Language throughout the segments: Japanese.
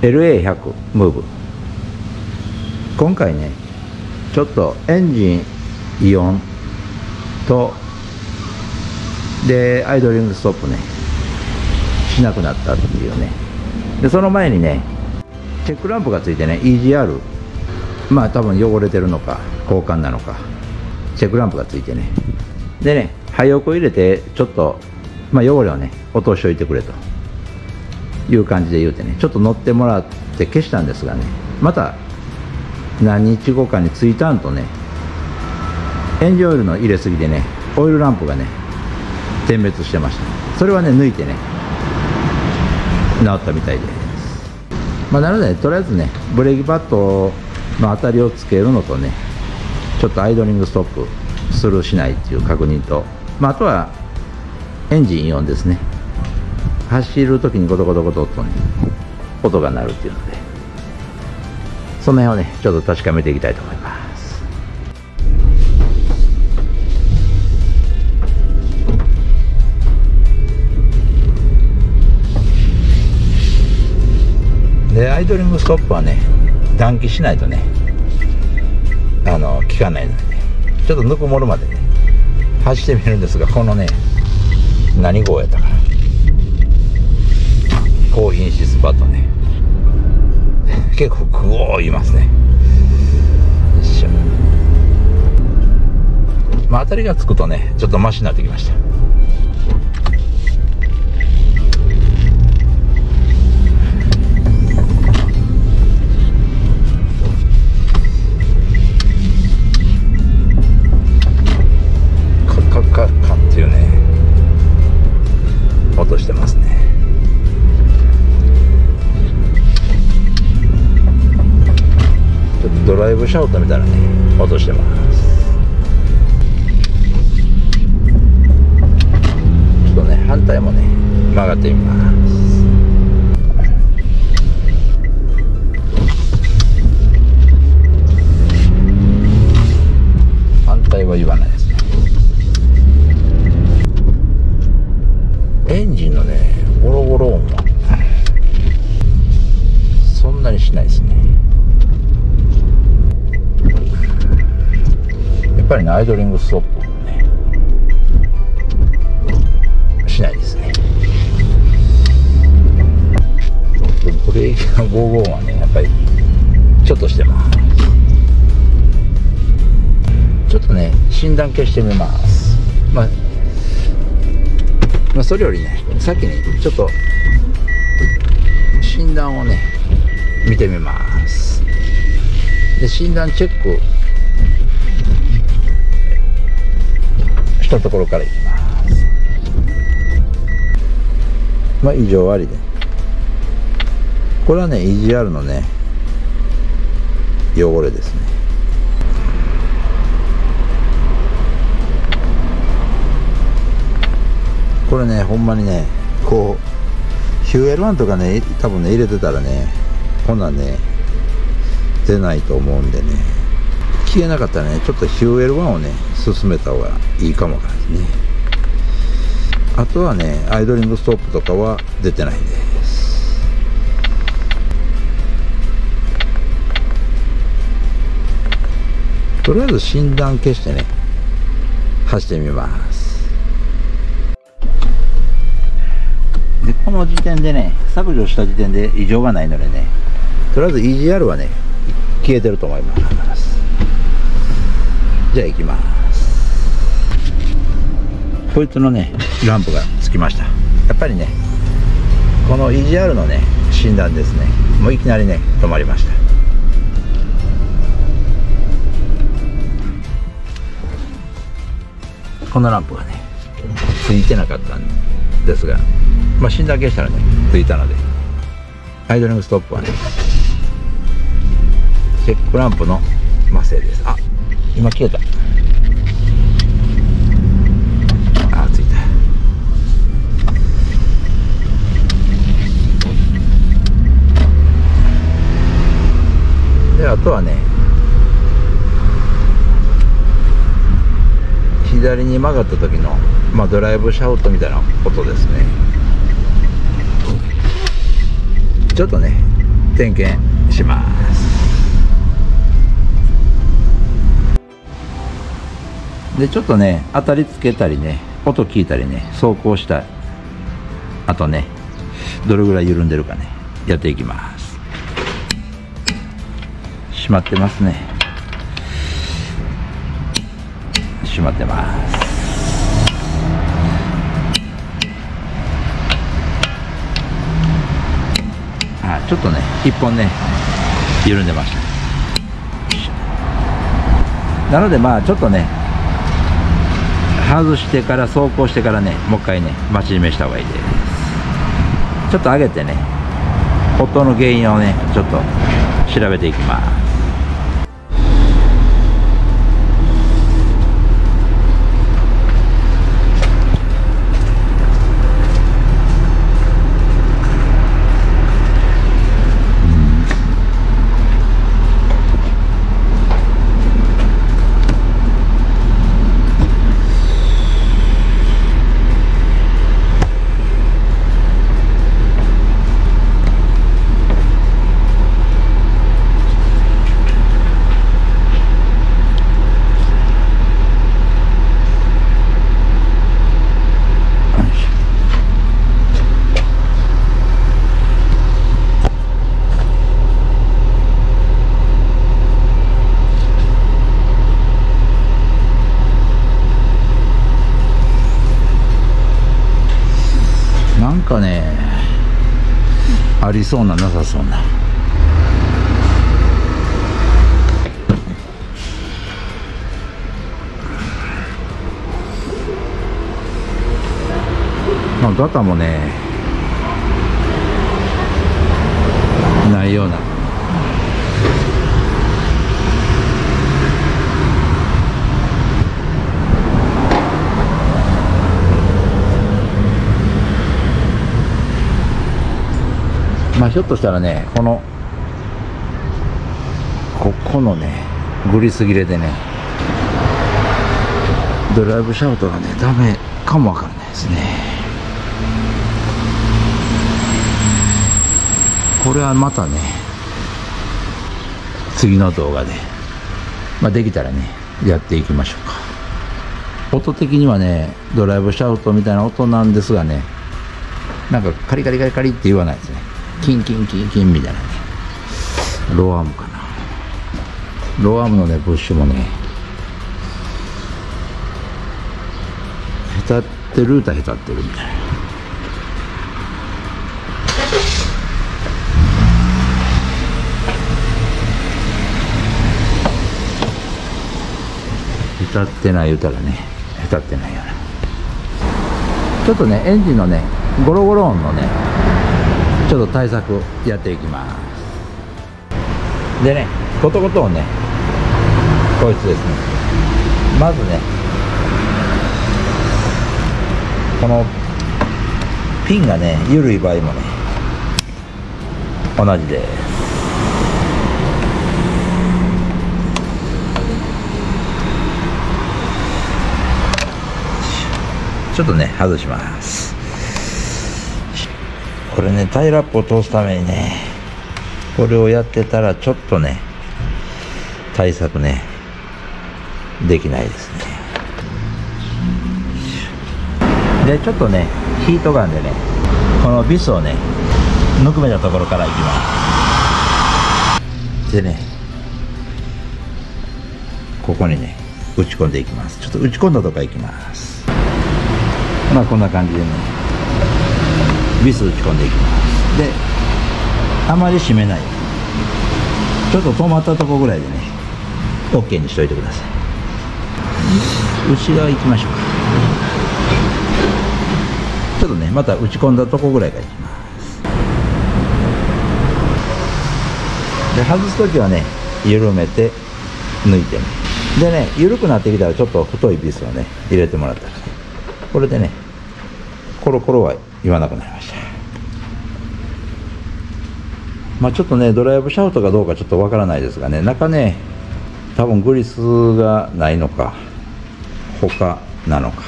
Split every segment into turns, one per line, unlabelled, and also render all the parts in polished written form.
LA100 ムーブ。今回ねちょっとエンジンイオンとでアイドリングストップねしなくなったっていうね。でその前にねチェックランプがついてね EGR、 まあ多分汚れてるのか交換なのか、チェックランプがついてね、でね廃屋を入れてちょっと、まあ、汚れをね落としておいてくれという感じで言うてね、ちょっと乗ってもらって消したんですがね、また何日後かについたんとね、エンジンオイルの入れすぎでねオイルランプがね点滅してました。それはね抜いてね治ったみたいです。まあ、なので、ね、とりあえずねブレーキパッドの当たりをつけるのとね、ちょっとアイドリングストップするしないっていう確認と、まあ、あとはエンジンイオンですね。走るときにゴトゴトゴトっとね音が鳴るっていうので、その辺をねちょっと確かめていきたいと思います。でアイドリングストップはね暖気しないとね効かないのでね、ちょっとぬくもるまでね走ってみるんですが、このね何号やったかな、高品質パッドね結構グオー言いますね。よいしょ。まあ当たりがつくとねちょっとマシになってきました。カっていうね音してますね。ちょっとドライブシャウトみたいなね音してます。ちょっとね反対もね曲がってみます。反対は言わないですね。エンジンのねゴロゴロ音はそんなにしないですね。やっぱりねアイドリングストップもねしないですね。ブレーキのゴーゴーはねやっぱりちょっとしてます。ちょっとね診断消してみます。まあそれよりねさっきねちょっと診断をね見てみます。で診断チェックしたところからいきます。まあ異常ありで、これはね EGR のね汚れですね。これねほんまにねこうヒューエル1とかね多分ね入れてたらねこんなんね出ないと思うんでね、消えなかったらねちょっとヒューエル1をね進めた方がいいかもわからないですね。あとはねアイドリングストップとかは出てないんです。とりあえず診断消してね走ってみます。でこの時点でね削除した時点で異常がないのでね、とりあえず EGR はね消えてると思います。じゃあ行きます。こいつのねランプがつきました。やっぱりねこの EGR のね診断ですね、もういきなりね止まりました。このランプがねついてなかったんですが、まあ診断消したらねついたので、アイドリングストップはねチェックランプの魔性です。あ、今消えた。あ、ついた。であとはね左に曲がった時の、まあ、ドライブシャウトみたいなことですね。ちょっとね点検します。でちょっとね当たりつけたりね音聞いたりね走行したあとねどれぐらい緩んでるかねやっていきます。閉まってますね。閉まってます。ちょっとね一本ね緩んでました。なのでまあちょっとね外してから走行してからねもう一回ね待ち締めした方がいいです。ちょっと上げてね音の原因をねちょっと調べていきます。なんかねありそうななさそうな。まあガタもねないような。まあひょっとしたらねここのねグリス切れでねドライブシャウトがねダメかもわからないですね。これはまたね次の動画で、まあ、できたらねやっていきましょうか。音的にはねドライブシャウトみたいな音なんですがねなんかカリカリカリカリって言わないですね。キンキンキンキンみたいなね。ローアームかな。ローアームのねブッシュもねへたってる歌へたってるみたいな。へたってない歌がねへたってないよな。ちょっとねエンジンのねゴロゴロ音のねちょっと対策やっていきます。でねコトコト音ねこいつですね。まずねこのピンがね緩い場合もね同じです。ちょっとね外します。これねタイラップを通すためにねこれをやってたらちょっとね対策ねできないですね。でちょっとねヒートガンでねこのビスをねぬくめたところからいきます。でねここにね打ち込んでいきます。ちょっと打ち込んだとこからいきます。まあこんな感じでねビス打ち込んでいきます。であまり締めない、ちょっと止まったとこぐらいでね OK にしといてください。内側行きましょうか。ちょっとねまた打ち込んだとこぐらいからいきます。で外す時はね緩めて抜いてね。でね緩くなってきたらちょっと太いビスをね入れてもらったらねこれでねコロコロは言わなくなりました。まあちょっとねドライブシャウトかどうかちょっとわからないですがね中ね多分グリスがないのか他なのか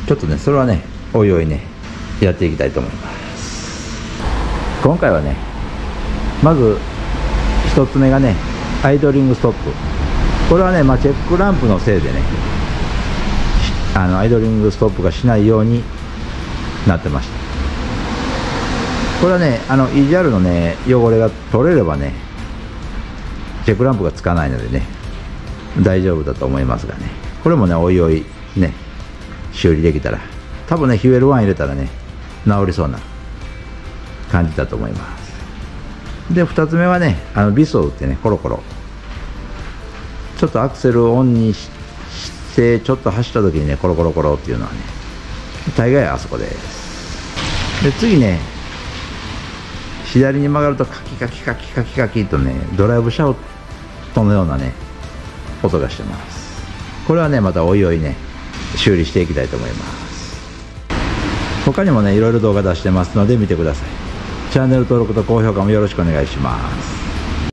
ちょっとねそれはねおいおいねやっていきたいと思います。今回はねまず1つ目がねアイドリングストップ。これはね、チェックランプのせいでねアイドリングストップがしないようになってました。これはねEGR のね汚れが取れればねチェックランプがつかないのでね大丈夫だと思いますがね、これもねおいおいね修理できたら、多分ねヒュエル1入れたらね治りそうな感じだと思います。で2つ目はねビスを打ってねコロコロちょっとアクセルをオンにしてちょっと走った時にねコロコロコロっていうのはね大概あそこです。で次ね左に曲がるとカキカキカキカキカキとねドライブシャフトのようなね音がしてます。これはねまたおいおいね修理していきたいと思います。他にもねいろいろ動画出してますので見てください。チャンネル登録と高評価もよろしくお願いします。